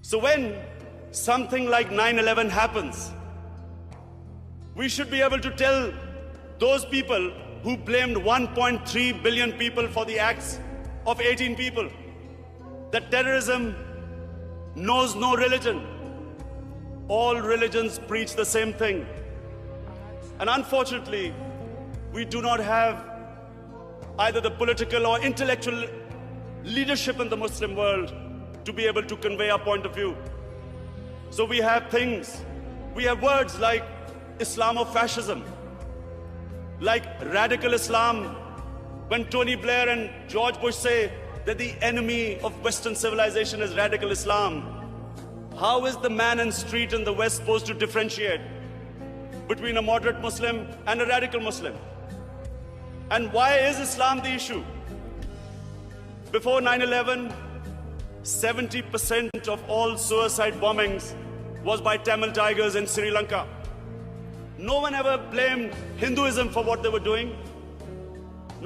So when something like 9/11 happens, we should be able to tell those people who blamed 1.3 billion people for the acts of 18 people that terrorism knows no religion. All religions preach the same thing. And unfortunately, we do not have either the political or intellectual leadership in the Muslim world to be able to convey our point of view. So we have things, we have words like Islamofascism, like radical Islam. When Tony Blair and George Bush say that the enemy of Western civilization is radical Islam, how is the man in the street in the West supposed to differentiate between a moderate Muslim and a radical Muslim? And why is Islam the issue? Before 9/11, 70% of all suicide bombings was by Tamil Tigers in Sri Lanka. No one ever blamed Hinduism for what they were doing.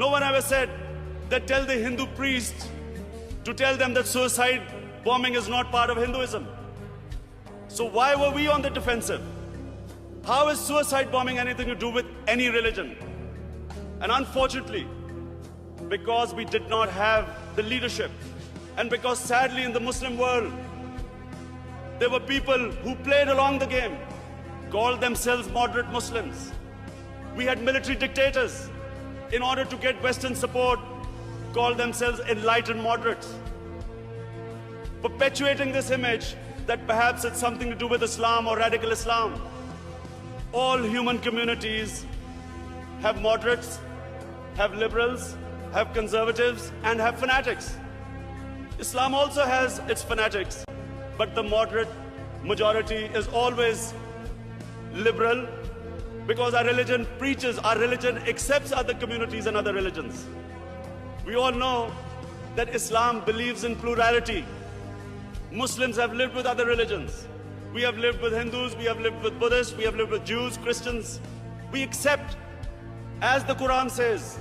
No one ever said that tell the Hindu priests to tell them that suicide bombing is not part of Hinduism. So why were we on the defensive? How is suicide bombing anything to do with any religion? And unfortunately, because we did not have the leadership, and because sadly in the Muslim world, there were people who played along the game, called themselves moderate Muslims. We had military dictators, in order to get Western support, called themselves enlightened moderates, perpetuating this image that perhaps it's something to do with Islam or radical Islam. All human communities have moderates, have liberals, have conservatives, and have fanatics. Islam also has its fanatics, but the moderate majority is always liberal, because our religion preaches, our religion accepts other communities and other religions. We all know that Islam believes in plurality. Muslims have lived with other religions. We have lived with Hindus, we have lived with Buddhists, we have lived with Jews, Christians. We accept, as the Quran says,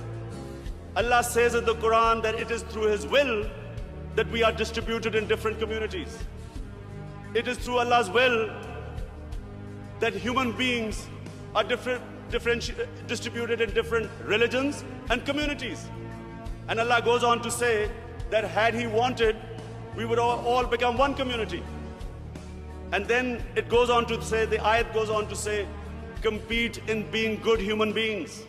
Allah says in the Quran that it is through His will that we are distributed in different communities. It is through Allah's will that human beings are distributed in different religions and communities. And Allah goes on to say that had He wanted, we would all become one community. And then it goes on to say, the ayat goes on to say, compete in being good human beings.